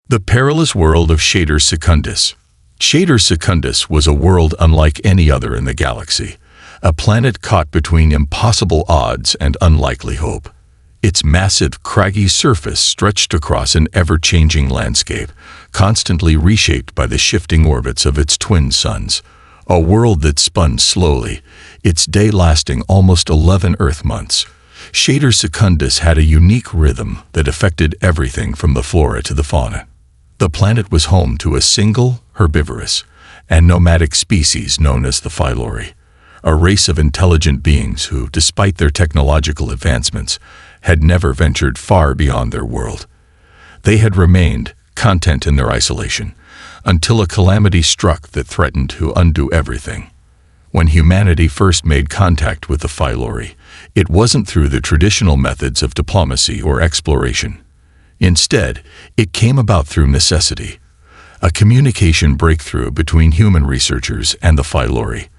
The perilous world of Shader Secundus. Shader Secundus was a world unlike any other in the galaxy, a planet caught between impossible odds and unlikely hope. Its massive, craggy surface stretched across an ever-changing landscape, constantly reshaped by the shifting orbits of its twin suns. A world that spun slowly, its day lasting almost 11 Earth months. Shader Secundus had a unique rhythm that affected everything from the flora to the fauna. The planet was home to a single, herbivorous, and nomadic species known as the Filori, a race of intelligent beings who, despite their technological advancements, had never ventured far beyond their world. They had remained content in their isolation, until a calamity struck that threatened to undo everything. When humanity first made contact with the Filori, it wasn't through the traditional methods of diplomacy or exploration. Instead, it came about through necessity, a communication breakthrough between human researchers and the Filori,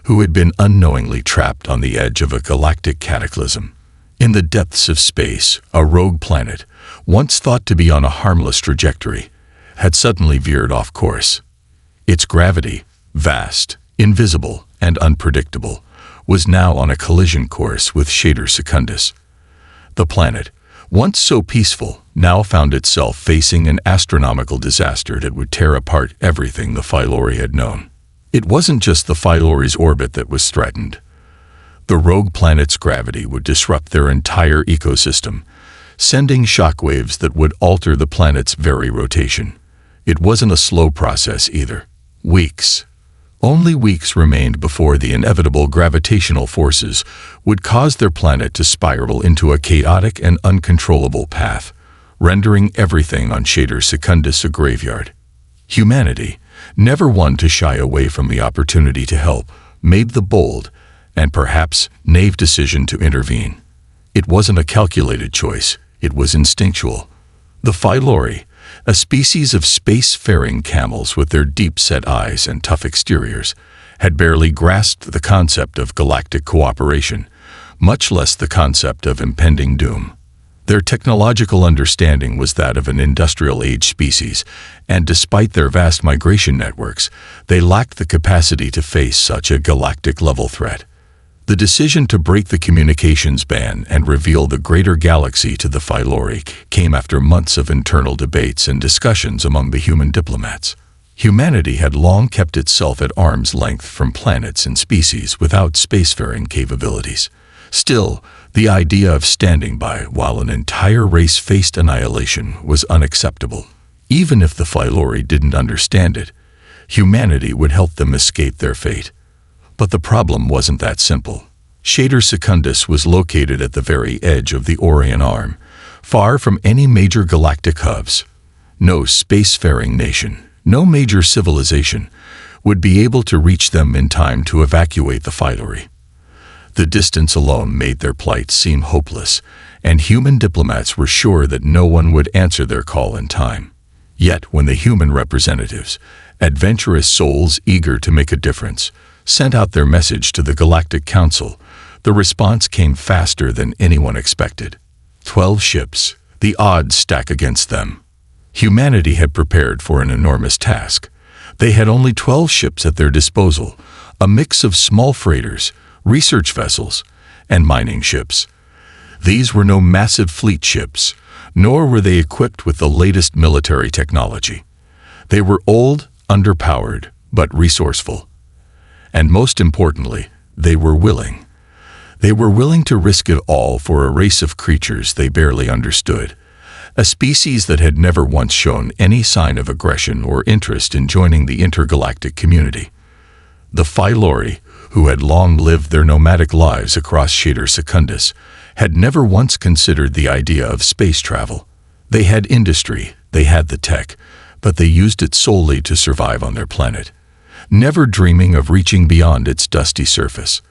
who had been unknowingly trapped on the edge of a galactic cataclysm. In the depths of space, a rogue planet, once thought to be on a harmless trajectory, had suddenly veered off course. Its gravity, vast, invisible, and unpredictable, was now on a collision course with Shader Secundus. The planet, once so peaceful, now found itself facing an astronomical disaster that would tear apart everything the Filori had known. It wasn't just the Filori's orbit that was threatened. The rogue planet's gravity would disrupt their entire ecosystem, sending shockwaves that would alter the planet's very rotation. It wasn't a slow process either. Weeks. Only weeks remained before the inevitable gravitational forces would cause their planet to spiral into a chaotic and uncontrollable path, rendering everything on Shader Secundus a graveyard. Humanity, never one to shy away from the opportunity to help, made the bold, and perhaps naive decision to intervene. It wasn't a calculated choice, it was instinctual. The Filori, a species of space-faring camels with their deep-set eyes and tough exteriors, had barely grasped the concept of galactic cooperation, much less the concept of impending doom. Their technological understanding was that of an industrial-age species, and despite their vast migration networks, they lacked the capacity to face such a galactic-level threat. The decision to break the communications ban and reveal the greater galaxy to the Filori came after months of internal debates and discussions among the human diplomats. Humanity had long kept itself at arm's length from planets and species without spacefaring capabilities. Still, the idea of standing by while an entire race faced annihilation was unacceptable. Even if the Filori didn't understand it, humanity would help them escape their fate. But the problem wasn't that simple. Shader Secundus was located at the very edge of the Orion Arm, far from any major galactic hubs. No spacefaring nation, no major civilization, would be able to reach them in time to evacuate the Filori. The distance alone made their plight seem hopeless, and human diplomats were sure that no one would answer their call in time. Yet when the human representatives, adventurous souls eager to make a difference, sent out their message to the Galactic Council, the response came faster than anyone expected. 12 ships, the odds stack against them. Humanity had prepared for an enormous task. They had only 12 ships at their disposal, a mix of small freighters, research vessels, and mining ships. These were no massive fleet ships, nor were they equipped with the latest military technology. They were old, underpowered, but resourceful. And most importantly, they were willing. They were willing to risk it all for a race of creatures they barely understood, a species that had never once shown any sign of aggression or interest in joining the intergalactic community. The Filori, who had long lived their nomadic lives across Shader Secundus, had never once considered the idea of space travel. They had industry, they had the tech, but they used it solely to survive on their planet, never dreaming of reaching beyond its dusty surface.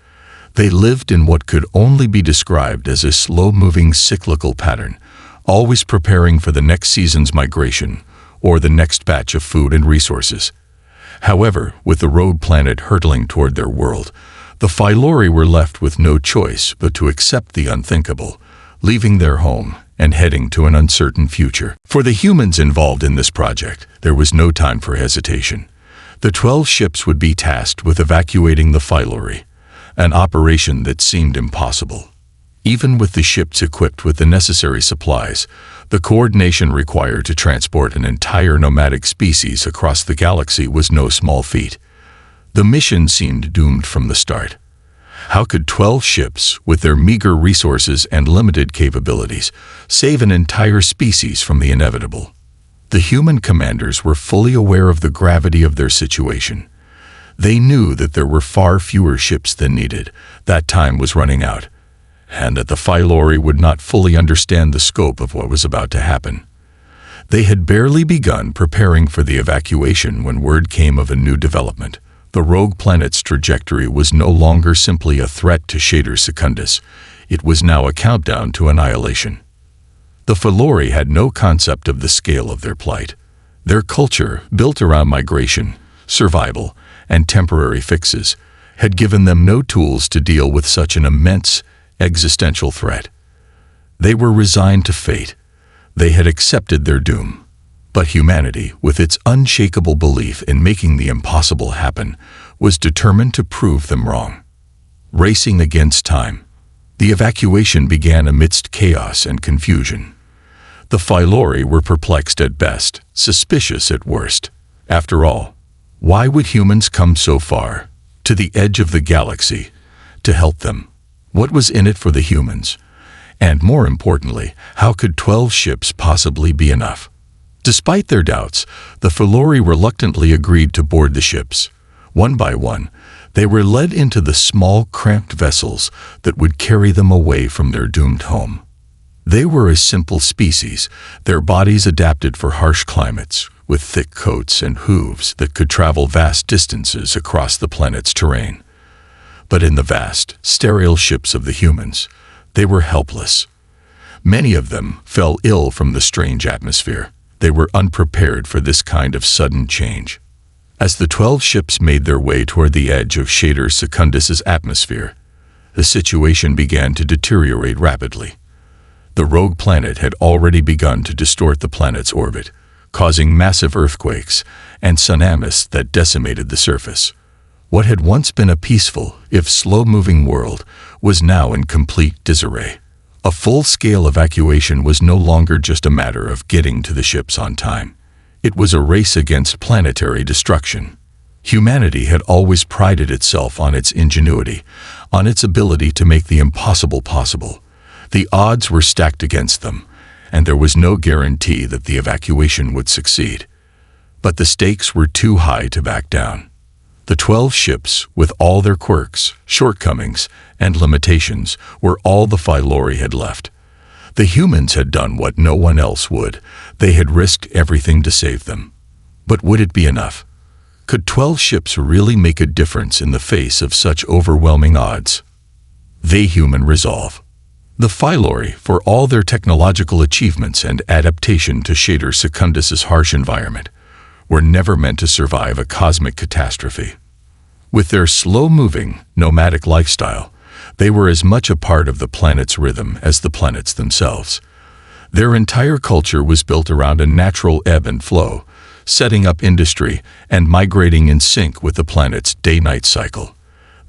They lived in what could only be described as a slow-moving cyclical pattern, always preparing for the next season's migration or the next batch of food and resources. However, with the rogue planet hurtling toward their world, the Filori were left with no choice but to accept the unthinkable, leaving their home and heading to an uncertain future. For the humans involved in this project, there was no time for hesitation. The 12 ships would be tasked with evacuating the Filori, an operation that seemed impossible. Even with the ships equipped with the necessary supplies, the coordination required to transport an entire nomadic species across the galaxy was no small feat. The mission seemed doomed from the start. How could 12 ships, with their meager resources and limited capabilities, save an entire species from the inevitable? The human commanders were fully aware of the gravity of their situation. They knew that there were far fewer ships than needed, that time was running out, and that the Filori would not fully understand the scope of what was about to happen. They had barely begun preparing for the evacuation when word came of a new development. The rogue planet's trajectory was no longer simply a threat to Shader Secundus. It was now a countdown to annihilation. The Filori had no concept of the scale of their plight. Their culture, built around migration, survival, and temporary fixes, had given them no tools to deal with such an immense, existential threat. They were resigned to fate. They had accepted their doom. But humanity, with its unshakable belief in making the impossible happen, was determined to prove them wrong. Racing against time, the evacuation began amidst chaos and confusion. The Filori were perplexed at best, suspicious at worst. After all, why would humans come so far, to the edge of the galaxy, to help them? What was in it for the humans? And more importantly, how could 12 ships possibly be enough? Despite their doubts, the Filori reluctantly agreed to board the ships. One by one, they were led into the small, cramped vessels that would carry them away from their doomed home. They were a simple species, their bodies adapted for harsh climates, with thick coats and hooves that could travel vast distances across the planet's terrain. But in the vast, sterile ships of the humans, they were helpless. Many of them fell ill from the strange atmosphere. They were unprepared for this kind of sudden change. As the 12 ships made their way toward the edge of Shader Secundus's atmosphere, the situation began to deteriorate rapidly. The rogue planet had already begun to distort the planet's orbit, causing massive earthquakes and tsunamis that decimated the surface. What had once been a peaceful, if slow-moving world, was now in complete disarray. A full-scale evacuation was no longer just a matter of getting to the ships on time. It was a race against planetary destruction. Humanity had always prided itself on its ingenuity, on its ability to make the impossible possible. The odds were stacked against them, and there was no guarantee that the evacuation would succeed. But the stakes were too high to back down. The 12 ships, with all their quirks, shortcomings, and limitations, were all the Filori had left. The humans had done what no one else would. They had risked everything to save them. But would it be enough? Could 12 ships really make a difference in the face of such overwhelming odds? The human resolve. The Filori, for all their technological achievements and adaptation to Shader Secundus's harsh environment, were never meant to survive a cosmic catastrophe. With their slow-moving, nomadic lifestyle, they were as much a part of the planet's rhythm as the planets themselves. Their entire culture was built around a natural ebb and flow, setting up industry and migrating in sync with the planet's day-night cycle.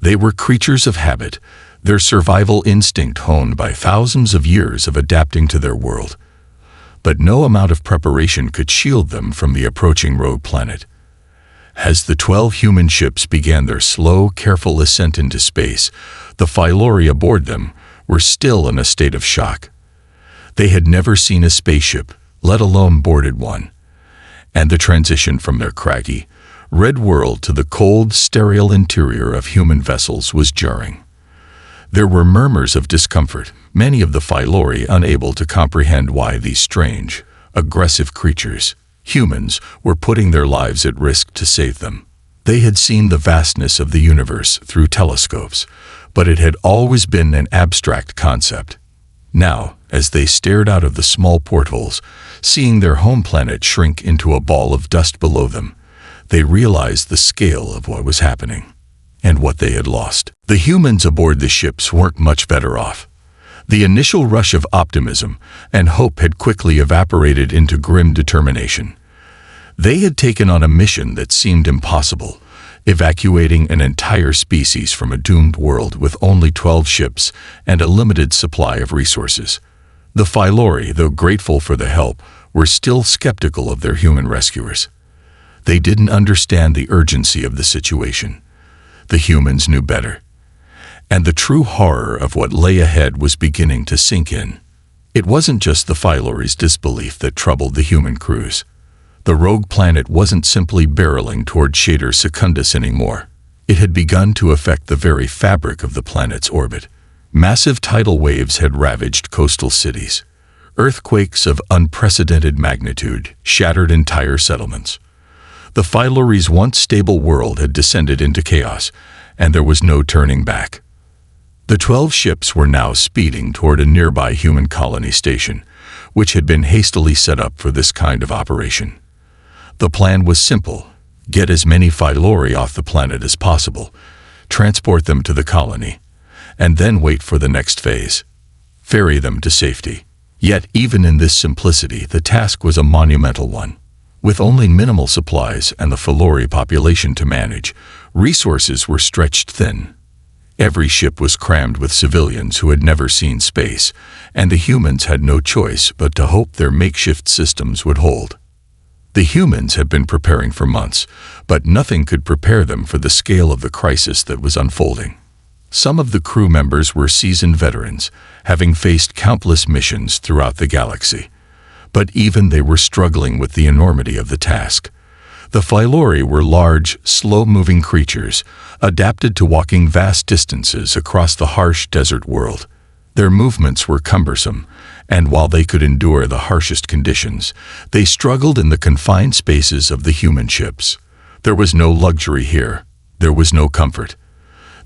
They were creatures of habit, their survival instinct honed by thousands of years of adapting to their world. But no amount of preparation could shield them from the approaching rogue planet. As the 12 human ships began their slow, careful ascent into space, the Filori aboard them were still in a state of shock. They had never seen a spaceship, let alone boarded one, and the transition from their craggy, red world to the cold, sterile interior of human vessels was jarring. There were murmurs of discomfort, many of the Filori unable to comprehend why these strange, aggressive creatures, humans, were putting their lives at risk to save them. They had seen the vastness of the universe through telescopes, but it had always been an abstract concept. Now, as they stared out of the small portholes, seeing their home planet shrink into a ball of dust below them, they realized the scale of what was happening and what they had lost. The humans aboard the ships weren't much better off. The initial rush of optimism and hope had quickly evaporated into grim determination. They had taken on a mission that seemed impossible, evacuating an entire species from a doomed world with only 12 ships and a limited supply of resources. The Filori, though grateful for the help, were still skeptical of their human rescuers. They didn't understand the urgency of the situation. The humans knew better. And the true horror of what lay ahead was beginning to sink in. It wasn't just the Filori's disbelief that troubled the human crews. The rogue planet wasn't simply barreling toward Shader Secundus anymore. It had begun to affect the very fabric of the planet's orbit. Massive tidal waves had ravaged coastal cities. Earthquakes of unprecedented magnitude shattered entire settlements. The Filori's once stable world had descended into chaos, and there was no turning back. The 12 ships were now speeding toward a nearby human colony station, which had been hastily set up for this kind of operation. The plan was simple: get as many Filori off the planet as possible, transport them to the colony, and then wait for the next phase. Ferry them to safety. Yet even in this simplicity, the task was a monumental one. With only minimal supplies and the Filori population to manage, resources were stretched thin. Every ship was crammed with civilians who had never seen space, and the humans had no choice but to hope their makeshift systems would hold. The humans had been preparing for months, but nothing could prepare them for the scale of the crisis that was unfolding. Some of the crew members were seasoned veterans, having faced countless missions throughout the galaxy. But even they were struggling with the enormity of the task. The Filori were large, slow-moving creatures, adapted to walking vast distances across the harsh desert world. Their movements were cumbersome, and while they could endure the harshest conditions, they struggled in the confined spaces of the human ships. There was no luxury here. There was no comfort.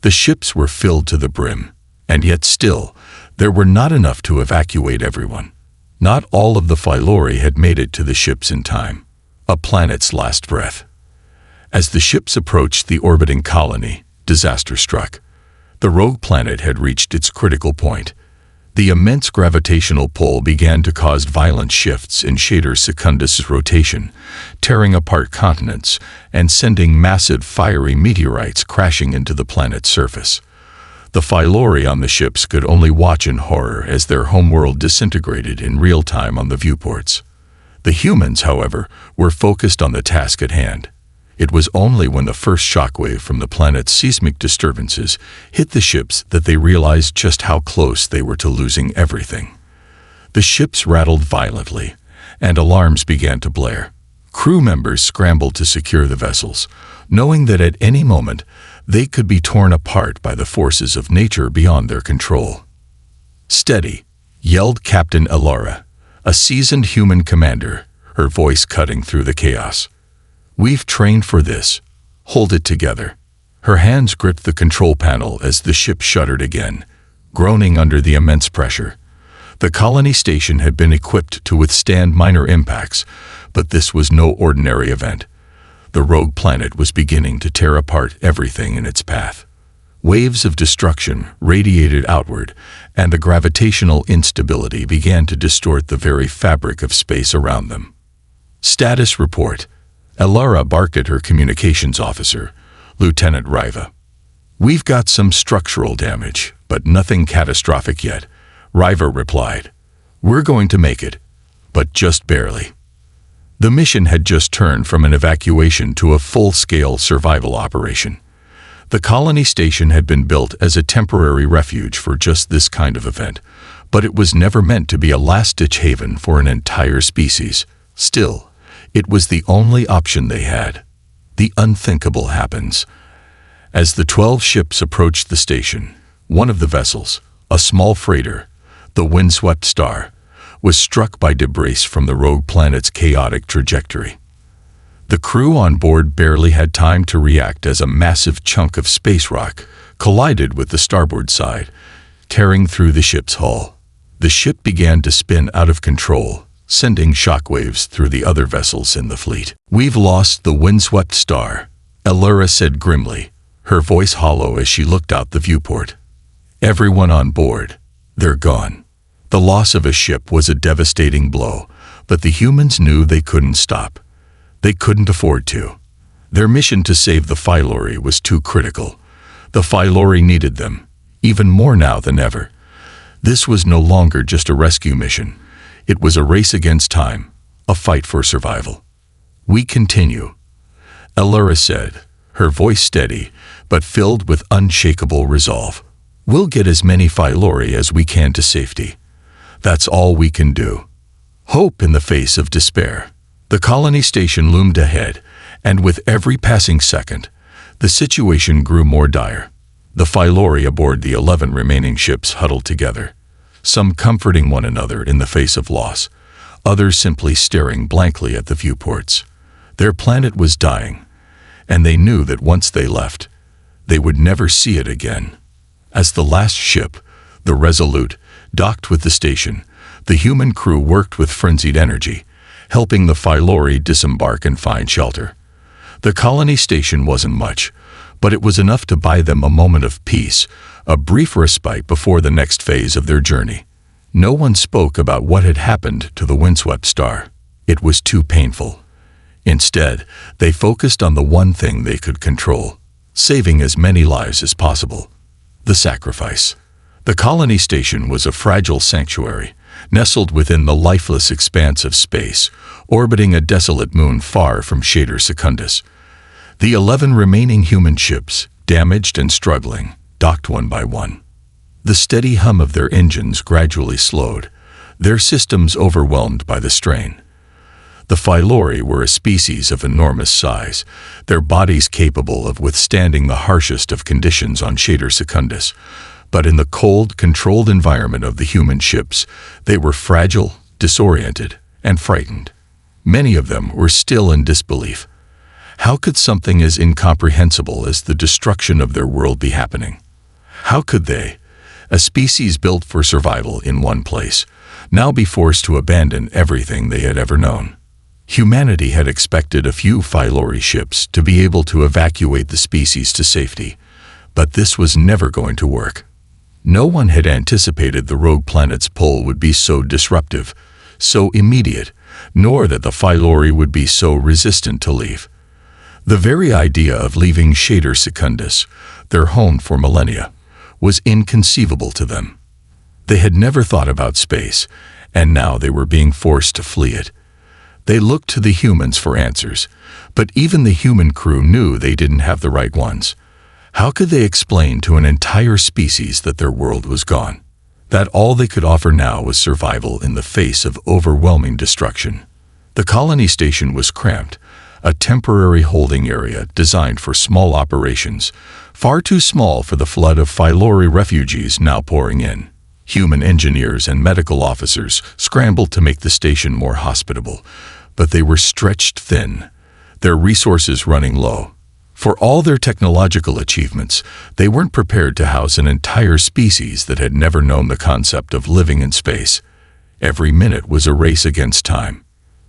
The ships were filled to the brim, and yet still, there were not enough to evacuate everyone. Not all of the Filori had made it to the ships in time, a planet's last breath. As the ships approached the orbiting colony, disaster struck. The rogue planet had reached its critical point. The immense gravitational pull began to cause violent shifts in Shader Secundus' rotation, tearing apart continents and sending massive fiery meteorites crashing into the planet's surface. The Filori on the ships could only watch in horror as their homeworld disintegrated in real time on the viewports. The humans, however, were focused on the task at hand. It was only when the first shockwave from the planet's seismic disturbances hit the ships that they realized just how close they were to losing everything. The ships rattled violently, and alarms began to blare. Crew members scrambled to secure the vessels, knowing that at any moment they could be torn apart by the forces of nature beyond their control. "Steady," yelled Captain Elara, a seasoned human commander, her voice cutting through the chaos. "We've trained for this. Hold it together." Her hands gripped the control panel as the ship shuddered again, groaning under the immense pressure. The colony station had been equipped to withstand minor impacts, but this was no ordinary event. The rogue planet was beginning to tear apart everything in its path. Waves of destruction radiated outward, and the gravitational instability began to distort the very fabric of space around them. "Status report." Elara barked at her communications officer, Lieutenant Riva. "We've got some structural damage, but nothing catastrophic yet," Riva replied. "We're going to make it, but just barely." The mission had just turned from an evacuation to a full-scale survival operation. The colony station had been built as a temporary refuge for just this kind of event, but it was never meant to be a last-ditch haven for an entire species. Still, it was the only option they had. The unthinkable happens. As the 12 ships approached the station, one of the vessels, a small freighter, the windswept Star, was struck by debris from the rogue planet's chaotic trajectory. The crew on board barely had time to react as a massive chunk of space rock collided with the starboard side, tearing through the ship's hull. The ship began to spin out of control, sending shockwaves through the other vessels in the fleet. "We've lost the windswept Star," Elara said grimly, her voice hollow as she looked out the viewport. "Everyone on board, They're gone. The loss of a ship was a devastating blow, but the humans knew they couldn't stop. They couldn't afford to. Their mission to save the Filori was too critical. The Filori needed them, even more now than ever. This was no longer just a rescue mission. It was a race against time, a fight for survival. "We continue," Elura said, her voice steady, but filled with unshakable resolve. "We'll get as many Filori as we can to safety. That's all we can do." Hope in the face of despair. The colony station loomed ahead, and with every passing second, the situation grew more dire. The Filori aboard the 11 remaining ships huddled together, some comforting one another in the face of loss, others simply staring blankly at the viewports. Their planet was dying, and they knew that once they left, they would never see it again. As the last ship, the Resolute, docked with the station, the human crew worked with frenzied energy, helping the Filori disembark and find shelter. The colony station wasn't much, but it was enough to buy them a moment of peace, a brief respite before the next phase of their journey. No one spoke about what had happened to the windswept star. It was too painful. Instead, they focused on the one thing they could control, saving as many lives as possible. The sacrifice. The colony station was a fragile sanctuary, nestled within the lifeless expanse of space, orbiting a desolate moon far from Shader Secundus. The 11 remaining human ships, damaged and struggling, docked one by one. The steady hum of their engines gradually slowed, their systems overwhelmed by the strain. The Filori were a species of enormous size, their bodies capable of withstanding the harshest of conditions on Shader Secundus. But in the cold, controlled environment of the human ships, they were fragile, disoriented, and frightened. Many of them were still in disbelief. How could something as incomprehensible as the destruction of their world be happening? How could they, a species built for survival in one place, now be forced to abandon everything they had ever known? Humanity had expected a few Filori ships to be able to evacuate the species to safety, but this was never going to work. No one had anticipated the rogue planet's pull would be so disruptive, so immediate, nor that the Filori would be so resistant to leave. The very idea of leaving Shader Secundus, their home for millennia, was inconceivable to them. They had never thought about space, and now they were being forced to flee it. They looked to the humans for answers, but even the human crew knew they didn't have the right ones. How could they explain to an entire species that their world was gone? That all they could offer now was survival in the face of overwhelming destruction. The colony station was cramped, a temporary holding area designed for small operations, far too small for the flood of Filori refugees now pouring in. Human engineers and medical officers scrambled to make the station more hospitable, but they were stretched thin, their resources running low. For all their technological achievements, they weren't prepared to house an entire species that had never known the concept of living in space. Every minute was a race against time,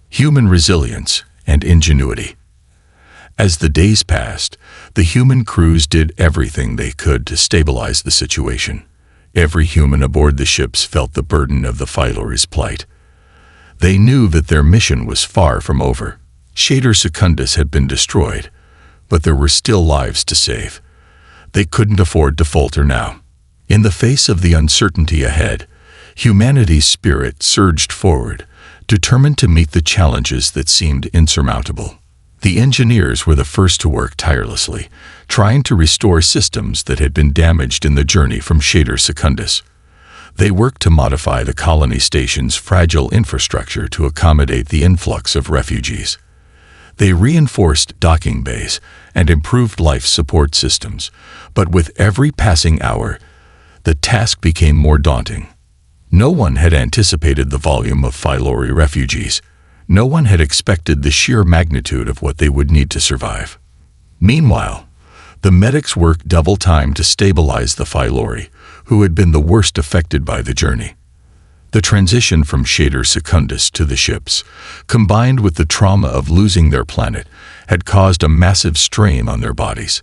human resilience, and ingenuity. As the days passed, the human crews did everything they could to stabilize the situation. Every human aboard the ships felt the burden of the Filori's plight. They knew that their mission was far from over. Shader Secundus had been destroyed, but there were still lives to save. They couldn't afford to falter now. In the face of the uncertainty ahead, humanity's spirit surged forward, determined to meet the challenges that seemed insurmountable. The engineers were the first to work tirelessly, trying to restore systems that had been damaged in the journey from Shader Secundus. They worked to modify the colony station's fragile infrastructure to accommodate the influx of refugees. They reinforced docking bays and improved life support systems, but with every passing hour, the task became more daunting. No one had anticipated the volume of Filori refugees. No one had expected the sheer magnitude of what they would need to survive. Meanwhile, the medics worked double time to stabilize the Filori, who had been the worst affected by the journey. The transition from Shader Secundus to the ships, combined with the trauma of losing their planet, had caused a massive strain on their bodies.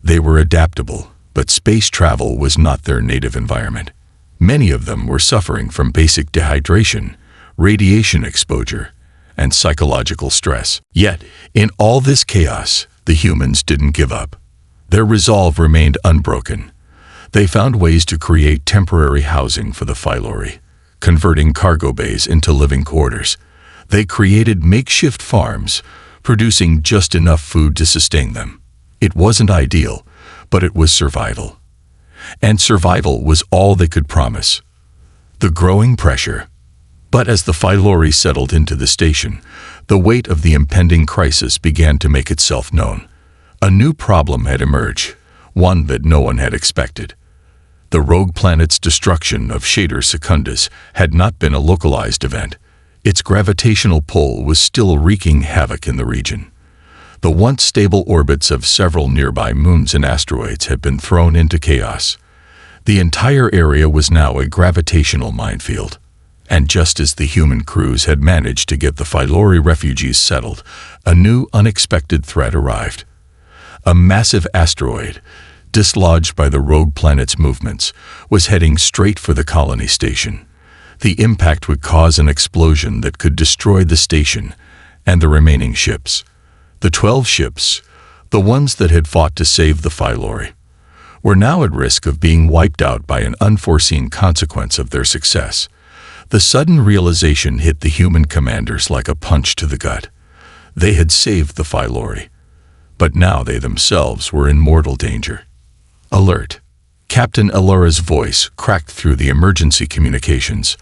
They were adaptable, but space travel was not their native environment. Many of them were suffering from basic dehydration, radiation exposure, and psychological stress. Yet, in all this chaos, the humans didn't give up. Their resolve remained unbroken. They found ways to create temporary housing for the Filori, converting cargo bays into living quarters. They created makeshift farms, producing just enough food to sustain them. It wasn't ideal, but it was survival. And survival was all they could promise. The growing pressure. But as the Filori settled into the station, the weight of the impending crisis began to make itself known. A new problem had emerged, one that no one had expected. The rogue planet's destruction of Shader Secundus had not been a localized event. Its gravitational pull was still wreaking havoc in the region. The once stable orbits of several nearby moons and asteroids had been thrown into chaos. The entire area was now a gravitational minefield. And just as the human crews had managed to get the Filori refugees settled, a new unexpected threat arrived. A massive asteroid, dislodged by the rogue planet's movements, was heading straight for the colony station. The impact would cause an explosion that could destroy the station and the remaining ships. The 12 ships, the ones that had fought to save the Filori, were now at risk of being wiped out by an unforeseen consequence of their success. The sudden realization hit the human commanders like a punch to the gut. They had saved the Filori, but now they themselves were in mortal danger. Alert! Captain Alora's voice cracked through the emergency communications.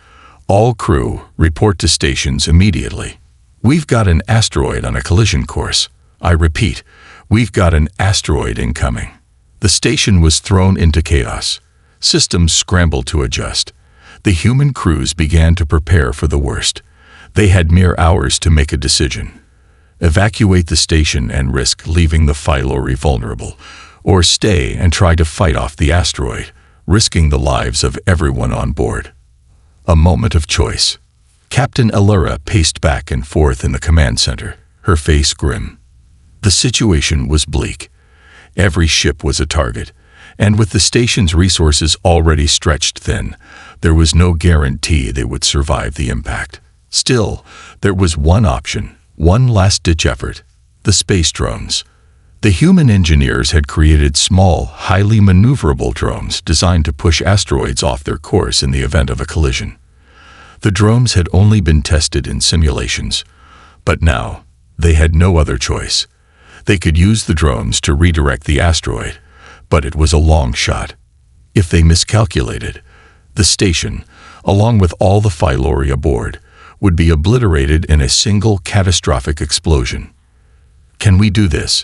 All crew, report to stations immediately. We've got an asteroid on a collision course. I repeat, we've got an asteroid incoming. The station was thrown into chaos. Systems scrambled to adjust. The human crews began to prepare for the worst. They had mere hours to make a decision. Evacuate the station and risk leaving the Filori vulnerable, or stay and try to fight off the asteroid, risking the lives of everyone on board. A moment of choice. Captain Alora paced back and forth in the command center, her face grim. The situation was bleak. Every ship was a target, and with the station's resources already stretched thin, there was no guarantee they would survive the impact. Still, there was one option, one last-ditch effort: the space drones. The human engineers had created small, highly maneuverable drones designed to push asteroids off their course in the event of a collision. The drones had only been tested in simulations, but now they had no other choice. They could use the drones to redirect the asteroid, but it was a long shot. If they miscalculated, the station, along with all the Filori aboard, would be obliterated in a single catastrophic explosion. "Can we do this?"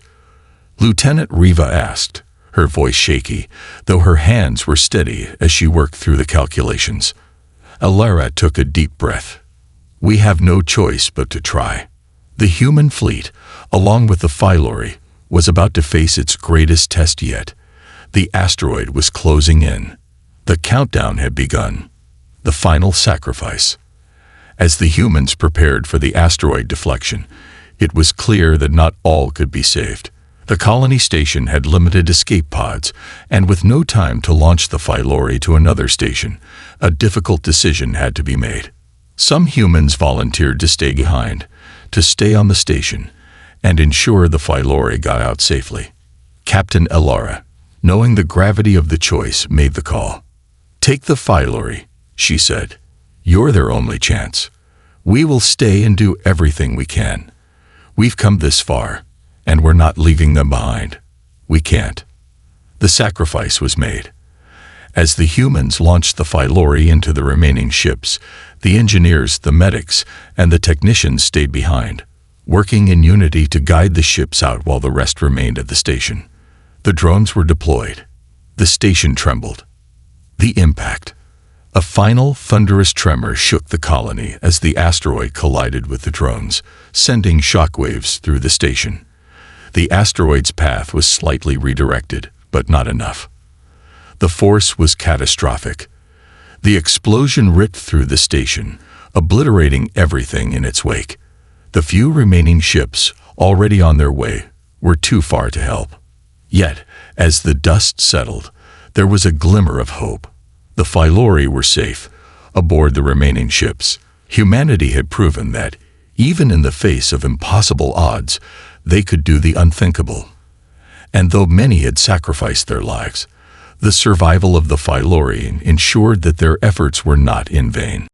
Lieutenant Riva asked, her voice shaky, though her hands were steady as she worked through the calculations. Alara took a deep breath. "We have no choice but to try." The human fleet, along with the Filori, was about to face its greatest test yet. The asteroid was closing in. The countdown had begun. The final sacrifice. As the humans prepared for the asteroid deflection, it was clear that not all could be saved. The colony station had limited escape pods, and with no time to launch the Filori to another station, a difficult decision had to be made. Some humans volunteered to stay behind, to stay on the station, and ensure the Filori got out safely. Captain Alara, knowing the gravity of the choice, made the call. "Take the Filori," she said. "You're their only chance. We will stay and do everything we can. We've come this far, and we're not leaving them behind. We can't." The sacrifice was made. As the humans launched the Filori into the remaining ships, the engineers, the medics, and the technicians stayed behind, working in unity to guide the ships out while the rest remained at the station. The drones were deployed. The station trembled. The impact. A final, thunderous tremor shook the colony as the asteroid collided with the drones, sending shockwaves through the station. The asteroid's path was slightly redirected, but not enough. The force was catastrophic. The explosion ripped through the station, obliterating everything in its wake. The few remaining ships, already on their way, were too far to help. Yet, as the dust settled, there was a glimmer of hope. The Filori were safe aboard the remaining ships. Humanity had proven that, even in the face of impossible odds, they could do the unthinkable. And though many had sacrificed their lives, the survival of the Filori ensured that their efforts were not in vain.